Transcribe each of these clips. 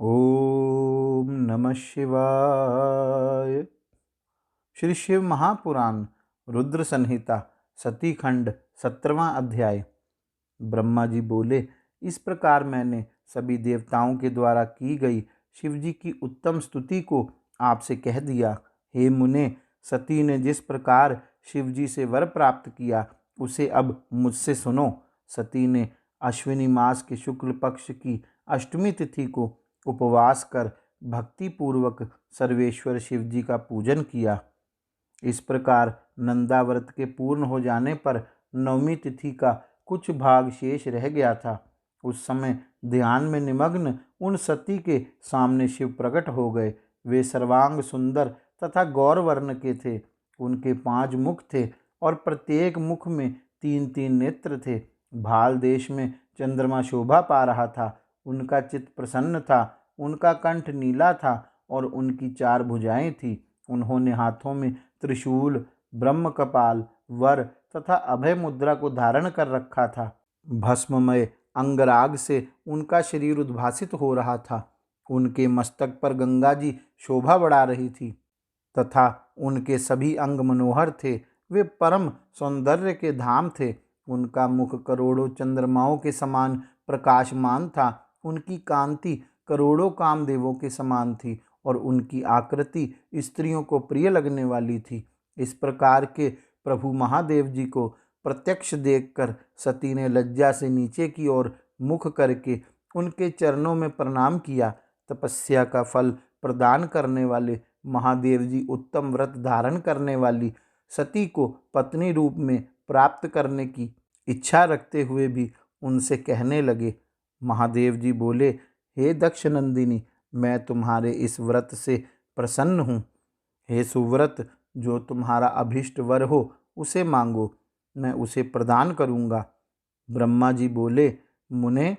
ओम नमः शिवाय। श्री शिव महापुराण रुद्र संहिता सती खंड 17वां अध्याय। ब्रह्मा जी बोले, इस प्रकार मैंने सभी देवताओं के द्वारा की गई शिव जी की उत्तम स्तुति को आपसे कह दिया। हे मुने, सती ने जिस प्रकार शिव जी से वर प्राप्त किया उसे अब मुझसे सुनो। सती ने अश्विनी मास के शुक्ल पक्ष की अष्टमी तिथि को उपवास कर भक्ति पूर्वक सर्वेश्वर शिव जी का पूजन किया। इस प्रकार नंदाव्रत के पूर्ण हो जाने पर नवमी तिथि का कुछ भाग शेष रह गया था। उस समय ध्यान में निमग्न उन सती के सामने शिव प्रकट हो गए। वे सर्वांग सुंदर तथा गौर वर्ण के थे। उनके 5 मुख थे और प्रत्येक मुख में 3-3 नेत्र थे। भाल देश में चंद्रमा शोभा पा रहा था। उनका चित्त प्रसन्न था। उनका कंठ नीला था और उनकी 4 भुजाएं थीं। उन्होंने हाथों में त्रिशूल, ब्रह्म कपाल, वर तथा अभय मुद्रा को धारण कर रखा था। भस्ममय अंगराग से उनका शरीर उद्भासित हो रहा था। उनके मस्तक पर गंगा जी शोभा बढ़ा रही थी तथा उनके सभी अंग मनोहर थे। वे परम सौंदर्य के धाम थे। उनका मुख करोड़ों चंद्रमाओं के समान प्रकाशमान था। उनकी कांति करोड़ों कामदेवों के समान थी और उनकी आकृति स्त्रियों को प्रिय लगने वाली थी। इस प्रकार के प्रभु महादेव जी को प्रत्यक्ष देखकर सती ने लज्जा से नीचे की ओर मुख करके उनके चरणों में प्रणाम किया। तपस्या का फल प्रदान करने वाले महादेव जी उत्तम व्रत धारण करने वाली सती को पत्नी रूप में प्राप्त करने की इच्छा रखते हुए भी उनसे कहने लगे। महादेव जी बोले, हे दक्ष नंदिनी, मैं तुम्हारे इस व्रत से प्रसन्न हूँ। हे सुव्रत, जो तुम्हारा अभीष्ट वर हो उसे मांगो, मैं उसे प्रदान करूँगा। ब्रह्मा जी बोले, मुने,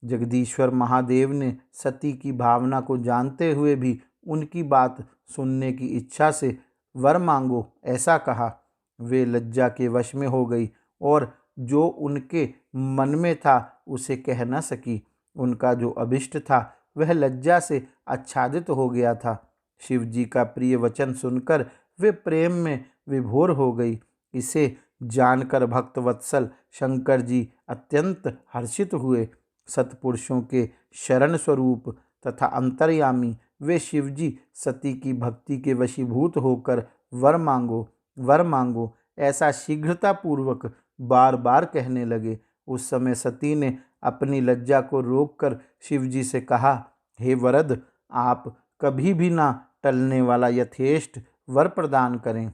जगदीश्वर महादेव ने सती की भावना को जानते हुए भी उनकी बात सुनने की इच्छा से वर मांगो ऐसा कहा। वे लज्जा के वश में हो गई और जो उनके मन में था उसे कह न सकी। उनका जो अभिष्ट था वह लज्जा से आच्छादित हो गया था। शिव जी का प्रिय वचन सुनकर वे प्रेम में विभोर हो गई। इसे जानकर भक्त वत्सल शंकर जी अत्यंत हर्षित हुए। सत्पुरुषों के शरण स्वरूप तथा अंतर्यामी वे शिवजी सती की भक्ति के वशीभूत होकर वर मांगो, वर मांगो ऐसा शीघ्रतापूर्वक बार बार कहने लगे। उस समय सती ने अपनी लज्जा को रोककर शिवजी से कहा, हे वरद, आप कभी भी ना टलने वाला यथेष्ट वर प्रदान करें।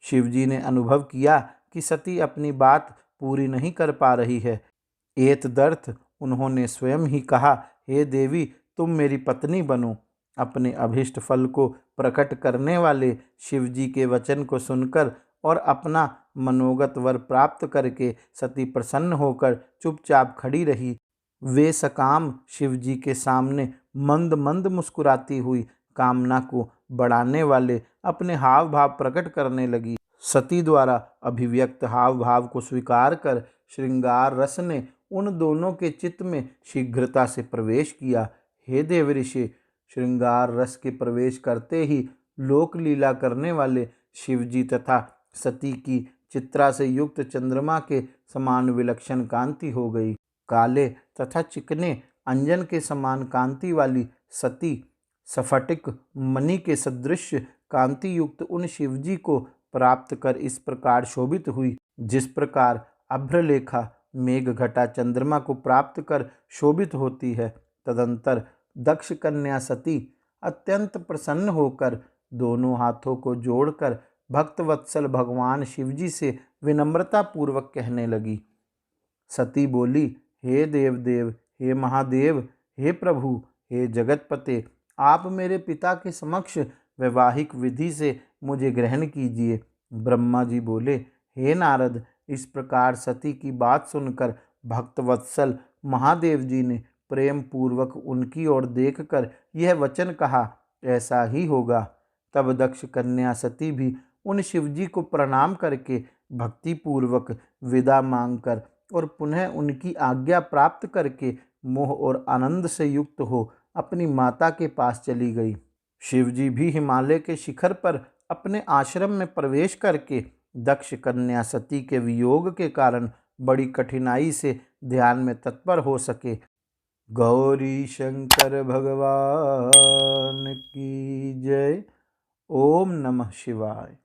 शिवजी ने अनुभव किया कि सती अपनी बात पूरी नहीं कर पा रही है। एतदर्थ उन्होंने स्वयं ही कहा, हे देवी, तुम मेरी पत्नी बनो। अपने अभीष्ट फल को प्रकट करने वाले शिवजी के वचन को सुनकर और अपना मनोगत वर प्राप्त करके सती प्रसन्न होकर चुपचाप खड़ी रही। वे सकाम शिवजी के सामने मंद मंद मुस्कुराती हुई कामना को बढ़ाने वाले अपने हाव भाव प्रकट करने लगी। सती द्वारा अभिव्यक्त हाव भाव को स्वीकार कर श्रृंगार रस ने उन दोनों के चित्त में शीघ्रता से प्रवेश किया। हे देवऋषि, श्रृंगार रस के प्रवेश करते ही लोक लीला करने वाले शिवजी तथा सती की चित्रा से युक्त चंद्रमा के समान विलक्षण कांति हो गई। काले तथा चिकने अंजन के समान कांति वाली सती स्फटिक मणि के सदृश कांति युक्त उन शिवजी को प्राप्त कर इस प्रकार शोभित हुई, जिस प्रकार अभ्रलेखा मेघ घटा चंद्रमा को प्राप्त कर शोभित होती है। तदंतर दक्ष कन्या सती अत्यंत प्रसन्न होकर दोनों हाथों को जोड़कर भक्तवत्सल भगवान शिवजी से विनम्रता पूर्वक कहने लगी। सती बोली, हे देवदेव, हे महादेव, हे प्रभु, हे जगतपते, आप मेरे पिता के समक्ष वैवाहिक विधि से मुझे ग्रहण कीजिए। ब्रह्मा जी बोले, हे नारद, इस प्रकार सती की बात सुनकर भक्तवत्सल महादेव जी ने प्रेम पूर्वक उनकी ओर देखकर यह वचन कहा, ऐसा ही होगा। तब दक्ष कन्या सती भी उन शिवजी को प्रणाम करके भक्ति पूर्वक विदा मांगकर और पुनः उनकी आज्ञा प्राप्त करके मोह और आनंद से युक्त हो अपनी माता के पास चली गई। शिवजी भी हिमालय के शिखर पर अपने आश्रम में प्रवेश करके दक्ष कन्या सती के वियोग के कारण बड़ी कठिनाई से ध्यान में तत्पर हो सके। गौरी शंकर भगवान की जय। ओम नमः शिवाय।